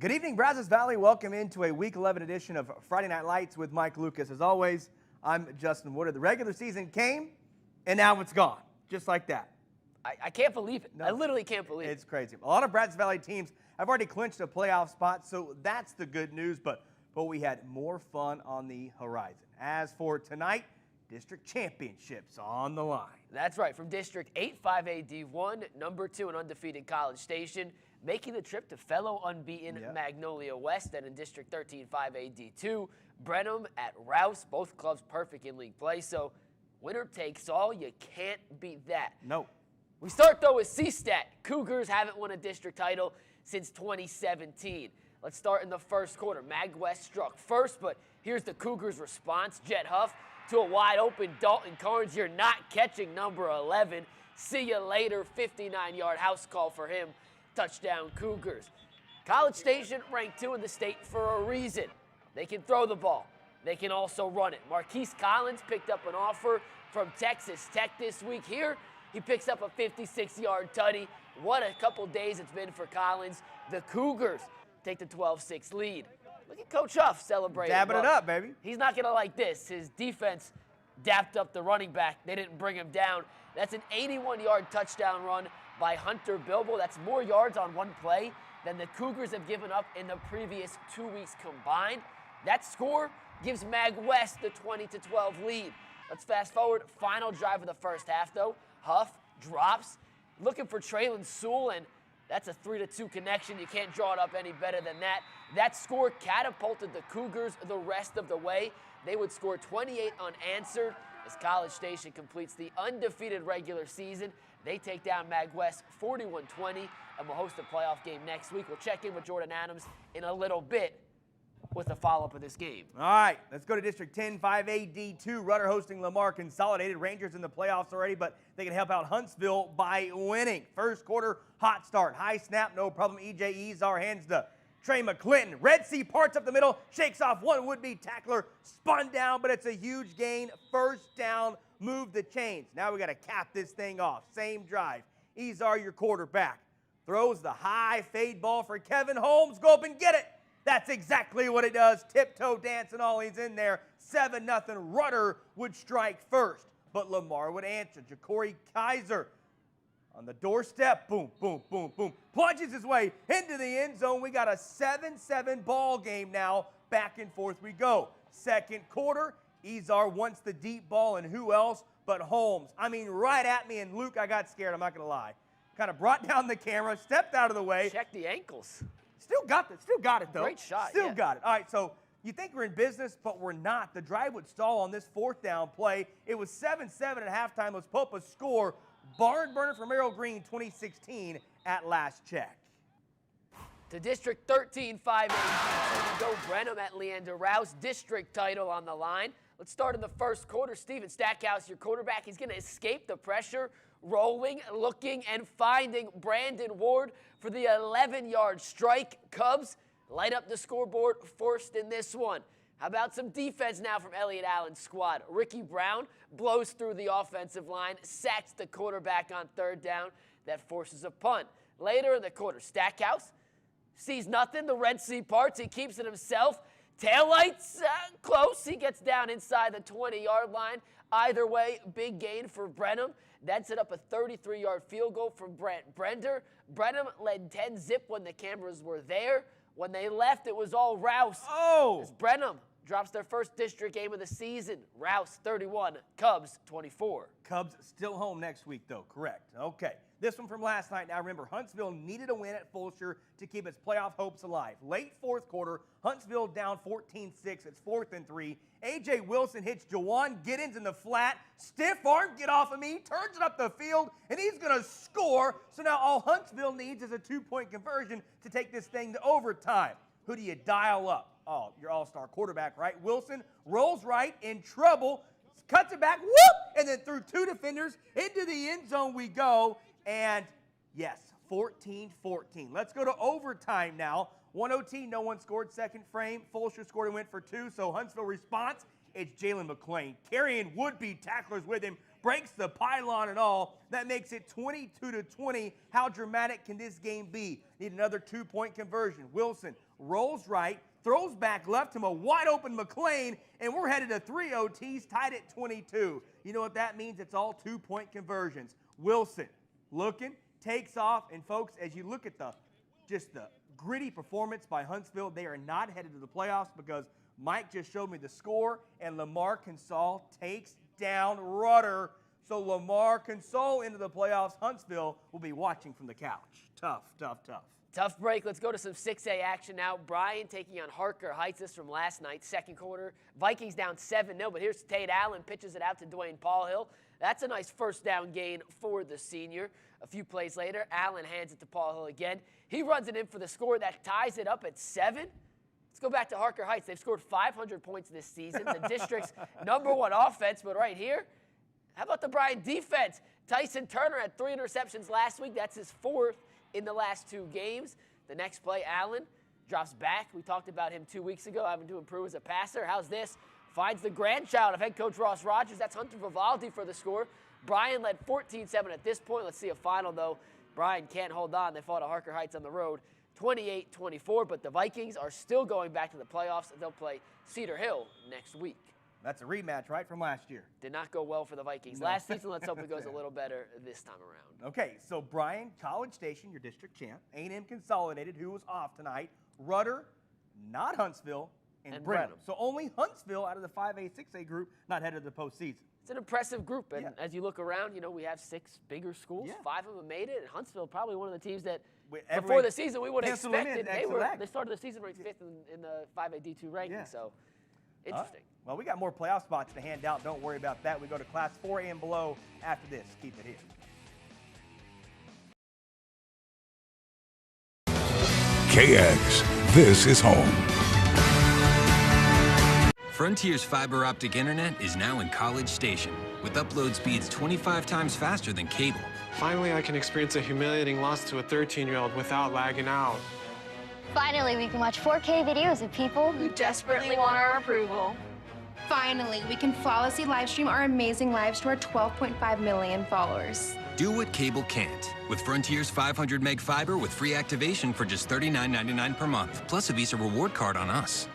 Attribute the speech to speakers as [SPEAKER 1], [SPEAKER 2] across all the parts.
[SPEAKER 1] Good evening, Brazos Valley. Welcome into a Week 11 edition of Friday Night Lights with Mike Lucas. As always, I'm Justin Woodard. The regular season came, and now it's gone, just like that.
[SPEAKER 2] I can't believe it.
[SPEAKER 1] No,
[SPEAKER 2] I literally can't believe it.
[SPEAKER 1] It's crazy. A lot of Brazos Valley teams have already clinched a playoff spot, so that's the good news, but we had more fun on the horizon. As for tonight, district championships on the line.
[SPEAKER 2] That's right. From District 8-5A D1, number 2 in undefeated College Station, making the trip to fellow unbeaten Magnolia West, and in District 13-5A D2, Brenham at Rouse, both clubs perfect in league play, so winner takes all. You can't beat that.
[SPEAKER 1] No.
[SPEAKER 2] We start, though, with C-Stat. Cougars haven't won a district title since 2017. Let's start in the first quarter. Mag West struck first, but here's the Cougars' response. Jet Huff to a wide-open Dalton Carnes. You're not catching number 11. See you later. 59-yard house call for him. Touchdown Cougars. College Station ranked 2 in the state for a reason. They can throw the ball. They can also run it. Marquise Collins picked up an offer from Texas Tech this week. Here, he picks up a 56-yard tutty. What a couple days it's been for Collins. The Cougars take the 12-6 lead. Look at Coach Huff celebrating.
[SPEAKER 1] Dabbing it up, baby.
[SPEAKER 2] He's not going to like this. His defense dapped up the running back. They didn't bring him down. That's an 81-yard touchdown run by Hunter Bilbo. That's more yards on one play than the Cougars have given up in the previous 2 weeks combined. That score gives Mag West the 20-12 lead. Let's fast forward. Final drive of the first half, though. Huff drops, looking for Traylon Sewell, and that's a 3-2 connection. You can't draw it up any better than that. That score catapulted the Cougars the rest of the way. They would score 28 unanswered as College Station completes the undefeated regular season. They take down Mag West 41-20, and we'll host a playoff game next week. We'll check in with Jordan Adams in a little bit with the follow-up of this game.
[SPEAKER 1] All right, let's go to District 10-5A D2. Rudder hosting Lamar Consolidated. Rangers in the playoffs already, but they can help out Huntsville by winning. First quarter, hot start. High snap, no problem. EJ Ezar hands to Trey McClinton. Red Sea parts up the middle, shakes off one would-be tackler, spun down, but it's a huge gain. First down, move the chains. Now we got to cap this thing off. Same drive. Ezar, your quarterback, throws the high fade ball for Kevin Holmes. Go up and get it. That's exactly what it does. Tiptoe dance and all, he's in there. 7-0. Rudder would strike first, but Lamar would answer. Ja'Cory Kaiser on the doorstep. Boom, boom, boom, boom. Plunges his way into the end zone. We got a 7-7 ball game now. Back and forth we go. Second quarter, Ezar wants the deep ball, and who else but Holmes. I mean, right at me, and Luke, I got scared. I'm not going to lie. Kind of brought down the camera, stepped out of the way.
[SPEAKER 2] Check the ankles.
[SPEAKER 1] Still got it, though.
[SPEAKER 2] Great shot,
[SPEAKER 1] Still got it. All right, so you think we're in business, but we're not. The drive would stall on this fourth down play. It was 7-7 at halftime. Let's pull up a score. Barn burner for Merrill Green, 2016 at last check.
[SPEAKER 2] To District 13-5A D2, go Brenham at Leander Rouse. District title on the line. Let's start in the first quarter. Steven Stackhouse, your quarterback. He's going to escape the pressure, rolling, looking, and finding Brandon Ward for the 11-yard strike. Cubs light up the scoreboard first in this one. How about some defense now from Elliott Allen's squad? Ricky Brown blows through the offensive line, sacks the quarterback on third down. That forces a punt. Later in the quarter, Stackhouse sees nothing. The Red Sea parts. He keeps it himself. Taillights close. He gets down inside the 20-yard line. Either way, big gain for Brenham. That set up a 33-yard field goal from Brent Brender. Brenham led 10-zip when the cameras were there. When they left, it was all Rouse.
[SPEAKER 1] Oh!
[SPEAKER 2] As Brenham drops their first district game of the season. Rouse 31, Cubs 24.
[SPEAKER 1] Cubs still home next week, though, correct. Okay. This one from last night. Now, remember, Huntsville needed a win at Fulshear to keep its playoff hopes alive. Late fourth quarter, Huntsville down 14-6. It's 4th and 3. A.J. Wilson hits Jawan Giddens in the flat. Stiff arm, get off of me, turns it up the field, and he's going to score. So now all Huntsville needs is a 2-point conversion to take this thing to overtime. Who do you dial up? Oh, your all-star quarterback, right? Wilson rolls right, in trouble, cuts it back, whoop, and then through 2 defenders into the end zone we go. And yes, 14-14. Let's go to overtime now. 1 OT, no one scored. Second frame, Fulshear scored and went for 2. So Huntsville response, it's Jalen McClain. Carrying would-be tacklers with him. breaks the pylon and all. That makes it 22-20. How dramatic can this game be? Need another 2-point conversion. Wilson rolls right, throws back left to a wide open McLean, and we're headed to 3 OTs, tied at 22. You know what that means? It's all 2-point conversions. Wilson looking, takes off, and folks, as you look at the gritty performance by Huntsville, they are not headed to the playoffs because Mike just showed me the score, and Lamar Consol takes down Rudder. So Lamar Consol into the playoffs. Huntsville will be watching from the couch. Tough, tough, tough.
[SPEAKER 2] Tough break. Let's go to some 6A action now. Bryan taking on Harker Heights. This from last night, second quarter. Vikings down 7-0, but here's Tate Allen, pitches it out to Dwayne Paulhill. That's a nice first down gain for the senior. A few plays later, Allen hands it to Paulhill again. He runs it in for the score that ties it up at 7. Let's go back to Harker Heights. They've scored 500 points this season. The district's #1 offense, but right here, how about the Bryan defense? Tyson Turner had 3 interceptions last week. That's his 4th in the last 2 games. The next play, Allen drops back. We talked about him 2 weeks ago, having to improve as a passer. How's this? Finds the grandchild of head coach Ross Rogers. That's Hunter Vivaldi for the score. Bryan led 14-7 at this point. Let's see a final, though. Bryan can't hold on. They fall to Harker Heights on the road, 28-24. But the Vikings are still going back to the playoffs. They'll play Cedar Hill next week.
[SPEAKER 1] That's a rematch, right, from last year?
[SPEAKER 2] Did not go well for the Vikings
[SPEAKER 1] No.
[SPEAKER 2] last season. Let's hope it goes a little better this time around.
[SPEAKER 1] Okay, so Bryan, College Station, your district champ. A&M Consolidated, who was off tonight. Rudder, not Huntsville, and Brenham. So only Huntsville out of the 5A, 6A group not headed to the postseason.
[SPEAKER 2] It's an impressive group, and
[SPEAKER 1] Yeah.
[SPEAKER 2] as you look around, you know, we have 6 bigger schools.
[SPEAKER 1] Yeah.
[SPEAKER 2] 5 of them made it, and Huntsville probably one of the teams that before
[SPEAKER 1] Everybody
[SPEAKER 2] the season we would have
[SPEAKER 1] penciled them in,
[SPEAKER 2] expected. They started the season ranked 5th in the 5A D2 ranking,
[SPEAKER 1] Yeah.
[SPEAKER 2] so interesting.
[SPEAKER 1] Well, we got more playoff spots to hand out. Don't worry about that. We go to Class 4A and below after this. Keep it here.
[SPEAKER 3] KX, this is home.
[SPEAKER 4] Frontier's fiber optic internet is now in College Station, with upload speeds 25 times faster than cable.
[SPEAKER 5] Finally, I can experience a humiliating loss to a 13-year-old without lagging out.
[SPEAKER 6] Finally, we can watch 4K videos of people
[SPEAKER 7] who desperately want our approval.
[SPEAKER 8] Finally, we can flawlessly live stream our amazing lives to our 12.5 million followers.
[SPEAKER 4] Do what cable can't, with Frontier's 500 meg fiber with free activation for just $39.99 per month, plus a Visa reward card on us.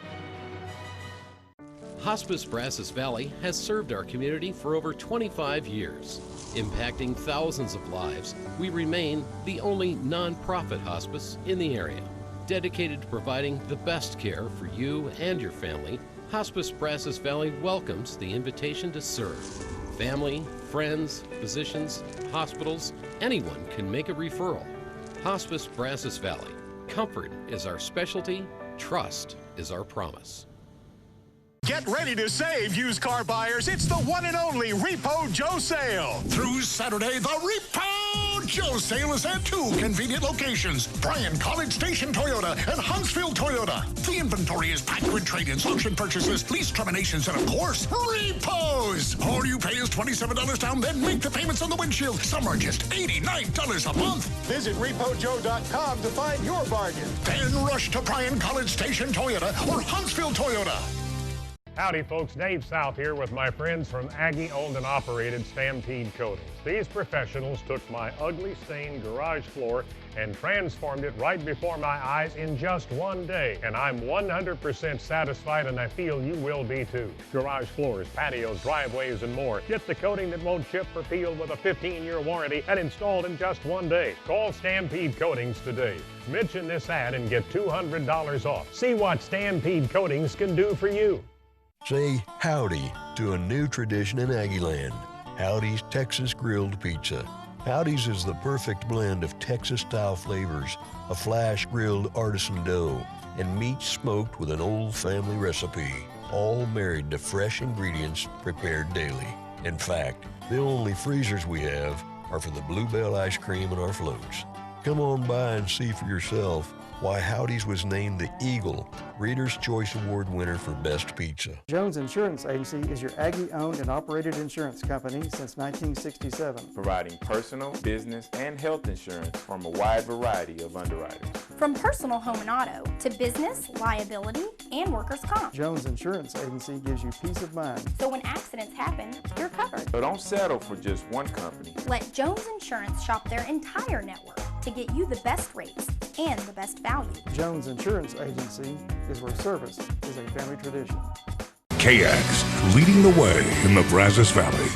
[SPEAKER 9] Hospice Brazos Valley has served our community for over 25 years. Impacting thousands of lives, we remain the only nonprofit hospice in the area. Dedicated to providing the best care for you and your family, Hospice Brazos Valley welcomes the invitation to serve. Family, friends, physicians, hospitals, anyone can make a referral. Hospice Brazos Valley. Comfort is our specialty, trust is our promise.
[SPEAKER 10] Get ready to save, used car buyers. It's the one and only Repo Joe sale. Through Saturday, the Repo Joe sale is at 2 convenient locations. Bryan, College Station Toyota, and Huntsville Toyota. The inventory is packed with trade-ins, auction purchases, lease terminations, and of course, repos. All you pay is $27 down, then make the payments on the windshield. Some are just $89 a month. Visit RepoJoe.com to find your bargain. Then rush to Bryan, College Station Toyota or Huntsville Toyota.
[SPEAKER 11] Howdy folks, Dave South here with my friends from Aggie-owned and operated Stampede Coatings. These professionals took my ugly stained garage floor and transformed it right before my eyes in just one day. And I'm 100% satisfied, and I feel you will be too. Garage floors, patios, driveways, and more. Get the coating that won't chip or peel with a 15-year warranty and installed in just one day. Call Stampede Coatings today. Mention this ad and get $200 off. See what Stampede Coatings can do for you.
[SPEAKER 12] Say howdy to a new tradition in Aggieland, Howdy's Texas Grilled Pizza. Howdy's is the perfect blend of Texas-style flavors, a flash-grilled artisan dough, and meat smoked with an old family recipe, all married to fresh ingredients prepared daily. In fact, the only freezers we have are for the Bluebell ice cream and our floats. Come on by and see for yourself. why Howdy's was named the Eagle Reader's Choice Award winner for Best Pizza.
[SPEAKER 13] Jones Insurance Agency is your Aggie-owned and operated insurance company since 1967.
[SPEAKER 14] Providing personal, business, and health insurance from a wide variety of underwriters.
[SPEAKER 15] From personal home and auto to business, liability, and workers' comp.
[SPEAKER 13] Jones Insurance Agency gives you peace of mind.
[SPEAKER 15] So when accidents happen, you're covered.
[SPEAKER 14] So don't settle for just one company.
[SPEAKER 15] Let Jones Insurance shop their entire network to get you the best rates and the best value.
[SPEAKER 13] Jones Insurance Agency is where service is a family tradition.
[SPEAKER 3] KX, leading the way in the Brazos Valley.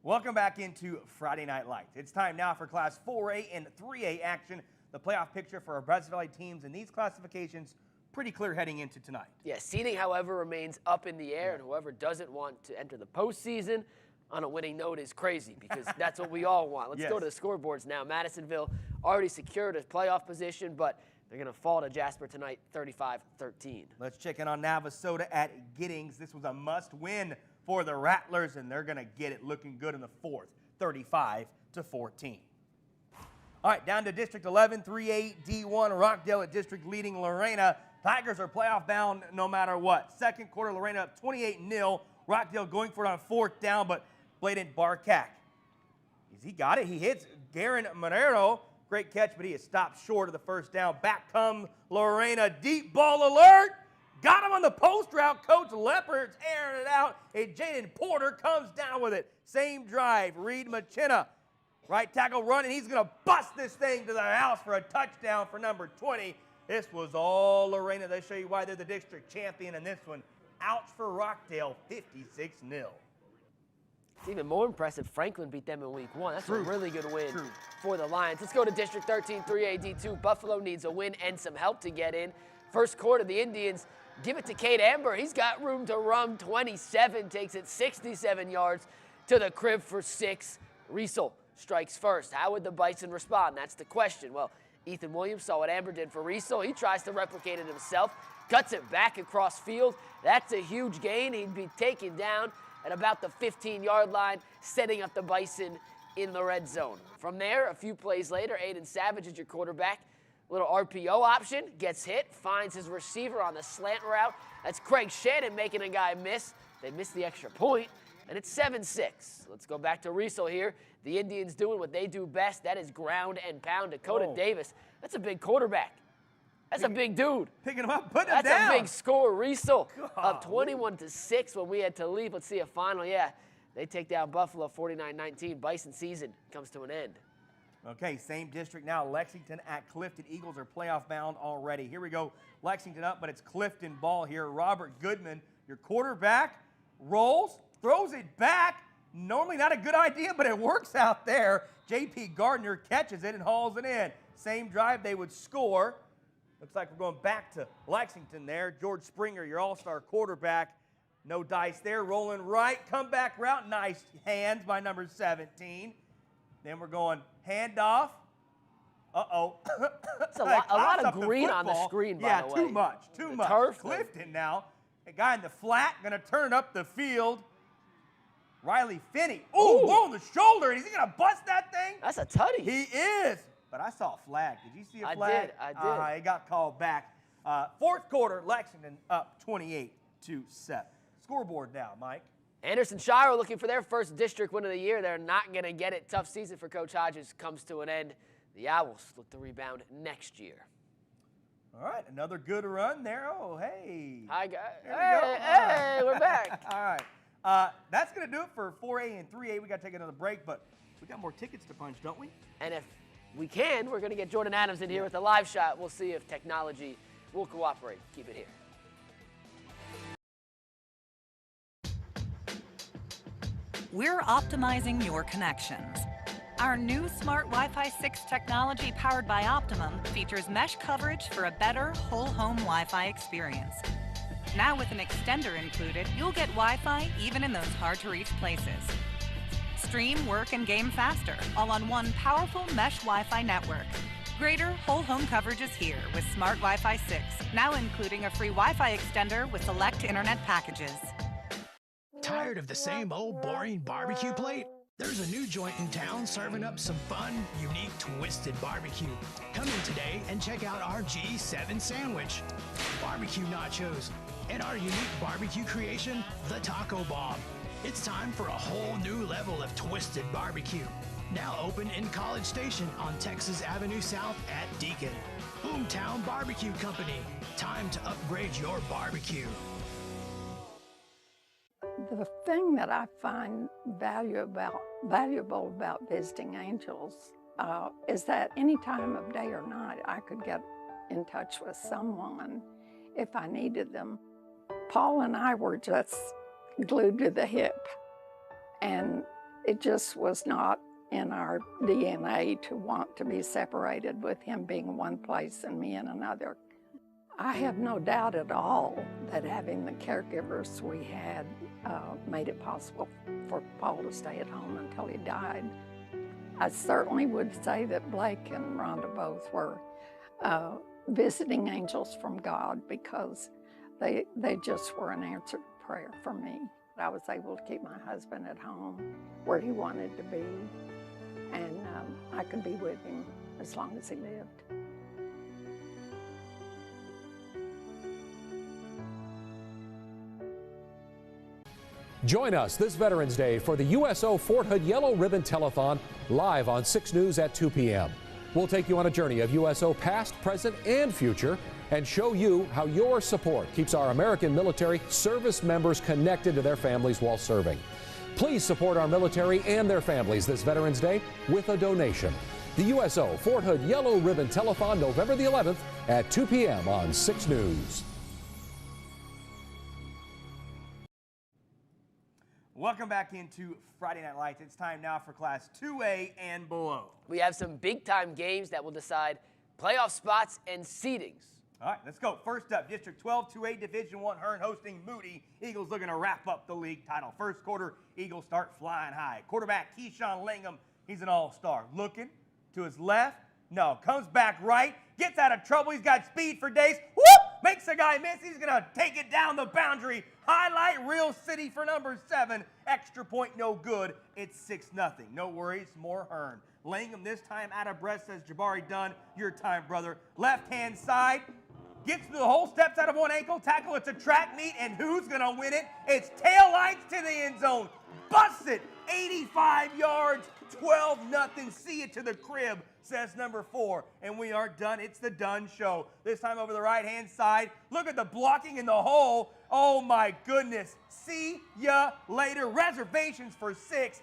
[SPEAKER 1] Welcome back into Friday Night Lights. It's time now for Class 4A and 3A action. The playoff picture for our Brazos Valley teams in these classifications pretty clear heading into tonight.
[SPEAKER 2] Yeah, seeding, however, remains up in the air, and whoever doesn't want to enter the postseason on a winning note is crazy, because that's what we all want. Let's go to the scoreboards now. Madisonville already secured a playoff position, but they're going to fall to Jasper tonight, 35-13.
[SPEAKER 1] Let's check in on Navasota at Giddings. This was a must-win for the Rattlers, and they're going to get it looking good in the fourth, 35-14. All right, down to District 11, 3A D1. Rockdale at district leading Lorena. Tigers are playoff bound no matter what. Second quarter, Lorena up 28-0. Rockdale going for it on fourth down, but Bladen Barkak. He got it. He hits Garen Monero. Great catch, but he is stopped short of the first down. Back come Lorena. Deep ball alert. Got him on the post route. Coach Leopard's airing it out, and Jaden Porter comes down with it. Same drive. Reed Machina. Right tackle run, and he's going to bust this thing to the house for a touchdown for number 20. This was all Lorena. They'll show you why they're the district champion in this one. Ouch for Rockdale, 56-0.
[SPEAKER 2] It's even more impressive. Franklin beat them in week 1. That's a really good win for the Lions. Let's go to District 13, 3A D2. Buffalo needs a win and some help to get in. First quarter, the Indians give it to Cade Amber. He's got room to run. 27, takes it 67 yards to the crib for 6. Riesel strikes first. How would the Bison respond? That's the question. Well, Ethan Williams saw what Amber did for Riesel. He tries to replicate it himself, cuts it back across field. That's a huge gain. He'd be taken down at about the 15-yard line, setting up the Bison in the red zone. From there, a few plays later, Aiden Savage is your quarterback. Little RPO option, gets hit, finds his receiver on the slant route. That's Craig Shannon making a guy miss. They miss the extra point, and it's 7-6. Let's go back to Riesel here. The Indians doing what they do best. That is ground and pound. Dakota Davis, that's a big quarterback. That's a big dude.
[SPEAKER 1] Picking him up, putting him down.
[SPEAKER 2] That's a big score. Riesel up 21-6 when we had to leave. Let's see a final. Yeah, they take down Buffalo 49-19. Bison season comes to an end.
[SPEAKER 1] Okay, same district now. Lexington at Clifton. Eagles are playoff bound already. Here we go. Lexington up, but it's Clifton ball here. Robert Goodman, your quarterback, rolls, throws it back. Normally not a good idea, but it works out there. J.P. Gardner catches it and hauls it in. Same drive, they would score. Looks like we're going back to Lexington there. George Springer, your all-star quarterback. No dice there. Rolling right. Comeback route. Nice hands by number 17. Then we're going handoff. Uh-oh.
[SPEAKER 2] It's a lot of green on the screen, by the way.
[SPEAKER 1] Yeah, too much. Too much.
[SPEAKER 2] Turf
[SPEAKER 1] Clifton now. A guy in the flat. Going to turn up the field. Riley Finney. Ooh, blow on the shoulder. Is he going to bust that thing?
[SPEAKER 2] That's a tutty.
[SPEAKER 1] He is. But I saw a flag. Did you see a flag?
[SPEAKER 2] I did.
[SPEAKER 1] It got called back. Fourth quarter, Lexington up 28-7. Scoreboard now, Mike.
[SPEAKER 2] Anderson Shire looking for their first district win of the year. They're not going to get it. Tough season for Coach Hodges comes to an end. The Owls look to rebound next year.
[SPEAKER 1] All right, another good run there. Oh, hey.
[SPEAKER 2] Hi, guys. Hey, we're back.
[SPEAKER 1] All right. That's going to do it for 4A and 3A. We got to take another break, but we got more tickets to punch, don't we?
[SPEAKER 2] And if we can, we're going to get Jordan Adams in here with a live shot. We'll see if technology will cooperate. Keep it here.
[SPEAKER 16] We're optimizing your connections. Our new smart Wi-Fi 6 technology powered by Optimum features mesh coverage for a better whole home Wi-Fi experience. Now with an extender included, you'll get Wi-Fi even in those hard-to-reach places. Stream, work, and game faster, all on one powerful mesh Wi-Fi network. Greater whole home coverage is here with Smart Wi-Fi 6, now including a free Wi-Fi extender with select internet packages.
[SPEAKER 10] Tired of the same old boring barbecue plate?
[SPEAKER 17] There's a new joint in town serving up some fun, unique, twisted barbecue. Come in today and check out our G7 sandwich, barbecue nachos, and our unique barbecue creation, the Taco Bomb. It's time for a whole new level of twisted barbecue. Now open in College Station on Texas Avenue South at Deacon. Boomtown Barbecue Company. Time to upgrade your barbecue.
[SPEAKER 18] The thing that I find valuable about visiting angels is that any time of day or night I could get in touch with someone if I needed them. Paul and I were just glued to the hip, and it just was not in our DNA to want to be separated, with him being one place and me in another. I have no doubt at all that having the caregivers we had made it possible for Paul to stay at home until he died. I certainly would say that Blake and Rhonda both were visiting angels from God, because they just were an answered prayer for me. I was able to keep my husband at home where he wanted to be, and I could be with him as long as he lived.
[SPEAKER 19] Join us this Veterans Day for the USO Fort Hood Yellow Ribbon Telethon, live on 6 News at 2 p.m. We'll take you on a journey of USO past, present, and future, and show you how your support keeps our American military service members connected to their families while serving. Please support our military and their families this Veterans Day with a donation. The USO Fort Hood Yellow Ribbon Telethon, November the 11th at 2 p.m. on 6 News.
[SPEAKER 1] Welcome back into Friday Night Lights. It's time now for Class 2A and below.
[SPEAKER 2] We have some big-time games that will decide playoff spots and seedings.
[SPEAKER 1] All right, let's go. First up, District 12, 2A Division I, Hearn hosting Moody. Eagles looking to wrap up the league title. First quarter, Eagles start flying high. Quarterback Keyshawn Lingham, he's an all-star. Looking to his left, no, comes back right, gets out of trouble. He's got speed for days. Whoop! Makes a guy miss. He's going to take it down the boundary. Highlight Real City for number 7. Extra point, no good. It's 6-0. No worries, more Hearn. Lingham this time out of breath, says Jabari Dunn. Your time, brother. Left-hand side. Gets to the hole, steps out of one ankle tackle. It's a track meet, and who's going to win it? It's tail lights to the end zone. Busts it. 85 yards. 12-0. See it to the crib, says number 4. And we are done. It's the Dunn show. This time over the right-hand side. Look at the blocking in the hole. Oh, my goodness. See ya later. Reservations for 6.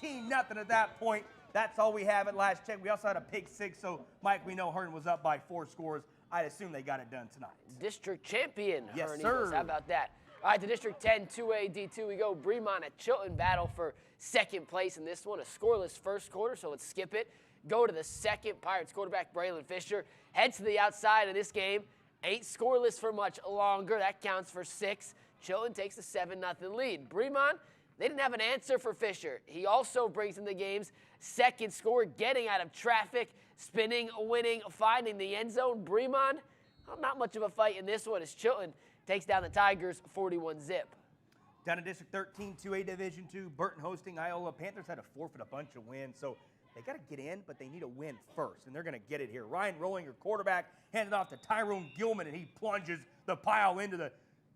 [SPEAKER 1] 18-0 at that point. That's all we have at last check. We also had a pick 6, so, Mike, we know Hearn was up by 4 scores. I'd assume they got it done tonight.
[SPEAKER 2] District champion,
[SPEAKER 1] yes,
[SPEAKER 2] Hearn
[SPEAKER 1] sir.
[SPEAKER 2] Eagles. How about that? All right, to District 10, 2A, D2, we go. Bremont at Chilton battle for second place in this one. A scoreless first quarter, so let's skip it. Go to the second. Pirates quarterback Braylon Fisher heads to the outside of this game. Ain't scoreless for much longer. That counts for 6. Chilton takes a 7-0 lead. Bremont, they didn't have an answer for Fisher. He also brings in the game's second score, getting out of traffic, spinning, winning, finding the end zone. Bremont, well, not much of a fight in this one as Chilton takes down the Tigers 41-0.
[SPEAKER 1] Down to District 13, 2A Division II, Burton hosting Iola. Panthers had to forfeit a bunch of wins, so they got to get in, but they need a win first, and they're going to get it here. Ryan Rollinger, quarterback, handed off to Tyrone Gilman, and he plunges the pile into the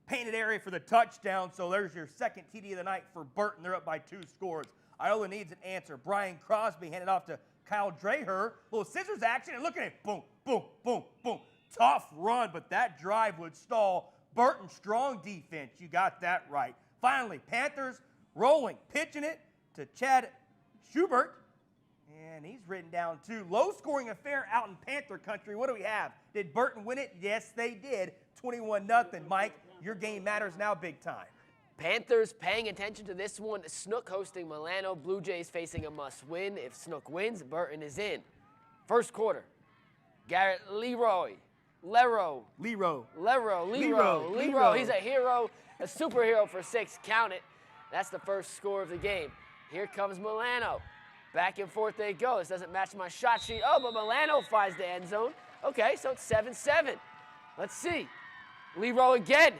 [SPEAKER 1] painted area for the touchdown. So there's your second TD of the night for Burton. They're up by 2 scores. Iola needs an answer. Brian Crosby handed off to Kyle Dreher. Little scissors action, and look at it. Boom, boom, boom, boom. Tough run, but that drive would stall. Burton, strong defense. You got that right. Finally, Panthers rolling, pitching it to Chad Schubert. And he's written down 2. Low-scoring affair out in Panther country. What do we have? Did Burton win it? Yes, they did. 21-0. Mike, your game matters now big time.
[SPEAKER 2] Panthers paying attention to this one. Snook hosting Milano. Blue Jays facing a must-win. If Snook wins, Burton is in. First quarter. Garrett Leroy. Leroy. He's a hero, a superhero for 6. Count it. That's the first score of the game. Here comes Milano. Back and forth they go. This doesn't match my shot sheet. Oh, but Milano finds the end zone. Okay, so it's 7-7. Let's see. Leroy again.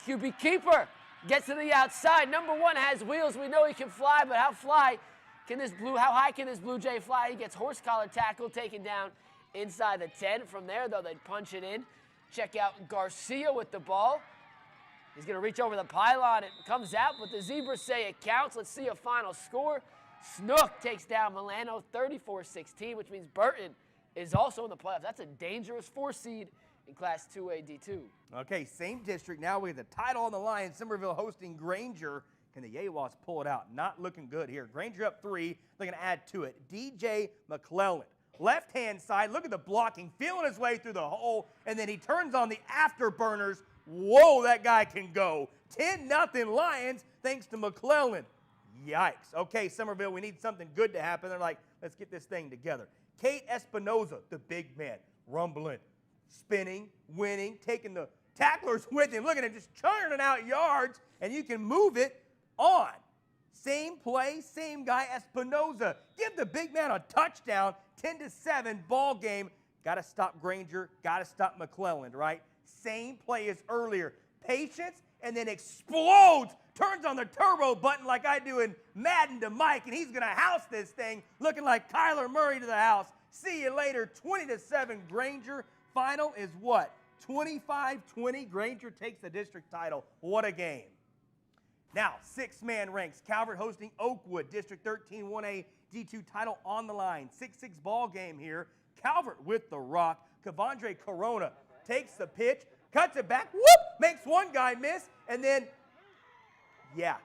[SPEAKER 2] QB keeper. Gets to the outside. Number 1 has wheels. We know he can fly, but how fly How high can this Blue Jay fly? He gets horse collar tackle, taken down inside the 10. From there, though, they punch it in. Check out Garcia with the ball. He's going to reach over the pylon. It comes out, but the Zebras say it counts. Let's see a final score. Snook takes down Milano 34-16, which means Burton is also in the playoffs. That's a dangerous 4 seed in Class 2A D2.
[SPEAKER 1] Okay, same district. Now we have the title on the line. Somerville hosting Granger. Can the Yawas pull it out? Not looking good here. Granger up 3. They're going to add to it. DJ McClellan. Left-hand side. Look at the blocking. Feeling his way through the hole. And then he turns on the afterburners. Whoa, that guy can go. 10-0 Lions thanks to McClellan. Yikes. Okay, Somerville, we need something good to happen. They're like, let's get this thing together. Kate Espinoza, the big man, rumbling, spinning, winning, taking the tacklers with him. Look at him just churning out yards, and you can move it on. Same play, same guy, Espinoza. Give the big man a touchdown, 10-7 ball game. Got to stop Granger, got to stop McClellan, right? Same play as earlier. Patience, and then explodes, turns on the turbo button like I do in Madden to Mike, and he's going to house this thing, looking like Kyler Murray to the house. See you later, 20-7 Granger. Final is what? 25-20. Granger takes the district title. What a game. Now, 6-man ranks. Calvert hosting Oakwood. District 13 1A D2 title on the line. 6-6 ball game here. Calvert with the rock. Kavondre Corona takes the pitch, cuts it back, whoop, makes one guy miss, and then,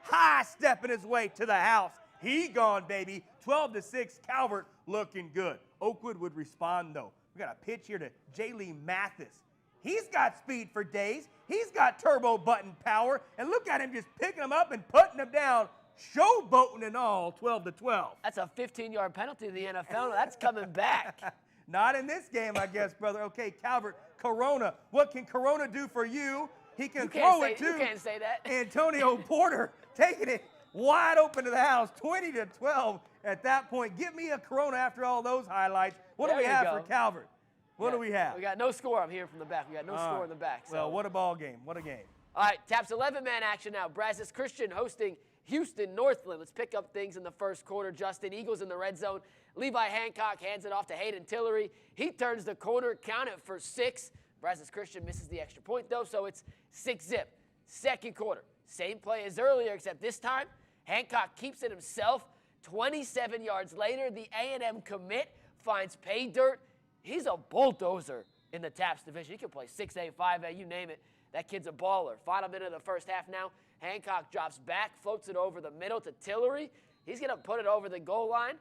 [SPEAKER 1] high stepping his way to the house. He gone, baby. 12-6, Calvert looking good. Oakwood would respond, though. We got a pitch here to J. Lee Mathis. He's got speed for days. He's got turbo button power. And look at him just picking them up and putting them down, showboating and all, 12-12.
[SPEAKER 2] That's a 15-yard penalty in the NFL. That's coming back.
[SPEAKER 1] Not in this game, I guess, brother. Okay, Calvert, Corona. What can Corona do for you? He can throw it, too.
[SPEAKER 2] You can't say that.
[SPEAKER 1] Antonio Porter taking it wide open to the house, 20-12 at that point. Give me a Corona after all those highlights. What do we have for Calvert? What do we have?
[SPEAKER 2] We got no score. I'm here from the back. We got no score in the back. So.
[SPEAKER 1] Well, what a ball game. What a game.
[SPEAKER 2] All right, Taps 11-man action now. Brazos Christian hosting Houston Northland. Let's pick up things in the first quarter. Justin, Eagles in the red zone. Levi Hancock hands it off to Hayden Tillery. He turns the corner, count it for 6. Brazos Christian misses the extra point, though, so it's 6-zip. Second quarter, same play as earlier, except this time, Hancock keeps it himself. 27 yards later, the A&M commit finds pay dirt. He's a bulldozer in the Taps division. He can play 6A, 5A, you name it. That kid's a baller. Final minute of the first half now. Hancock drops back, floats it over the middle to Tillery. He's going to put it over the goal line.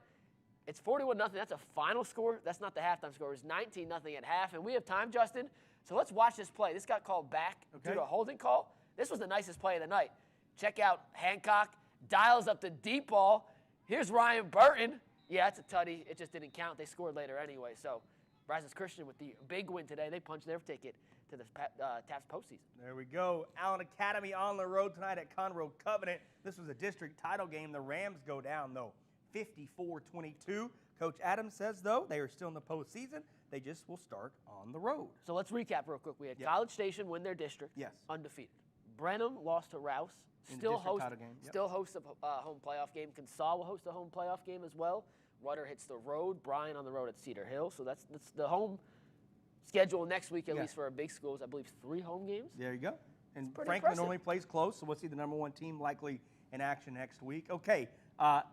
[SPEAKER 2] It's 41-0. That's a final score. That's not the halftime score. It's 19-0 at half. And we have time, Justin. So let's watch this play. This got called back due to a holding call. This was the nicest play of the night. Check out Hancock. Dials up the deep ball. Here's Ryan Burton. Yeah, it's a tutty. It just didn't count. They scored later anyway. So Brazos Christian with the big win today. They punched their ticket to the Taps postseason.
[SPEAKER 1] There we go. Allen Academy on the road tonight at Conroe Covenant. This was a district title game. The Rams go down, though, 54-22. Coach Adams says, though, they are still in the postseason. They just will start on the road.
[SPEAKER 2] So let's recap real quick. We had College Station win their district, undefeated. Brenham lost to Rouse, still hosts a home playoff game. Consol will host a home playoff game as well. Rudder hits the road. Bryan on the road at Cedar Hill. So that's the home schedule next week, at least for our big schools. I believe 3 home games.
[SPEAKER 1] There you go. And Franklin normally plays close, so we'll see the #1 team likely in action next week. Okay,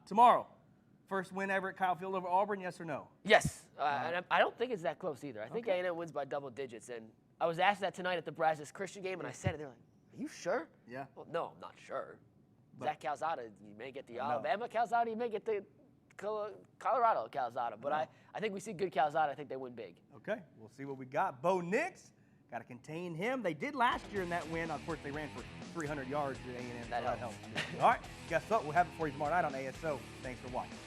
[SPEAKER 1] tomorrow. First win ever at Kyle Field over Auburn, yes or no?
[SPEAKER 2] Yes. And I don't think it's that close either. I think A&M wins by double digits. And I was asked that tonight at the Brazos Christian game, and I said it. They're like, are you sure?
[SPEAKER 1] Yeah.
[SPEAKER 2] Well, no, I'm not sure. Zach Calzada, you may get the Alabama Calzada, you may get the Colorado Calzada. But I think we see good Calzada. I think they win big.
[SPEAKER 1] Okay, we'll see what we got. Bo Nix, got to contain him. They did last year in that win. Of course, they ran for 300 yards at A&M.
[SPEAKER 2] That helps.
[SPEAKER 1] All right, guess what? We'll have it for you tomorrow night on ASO. Thanks for watching.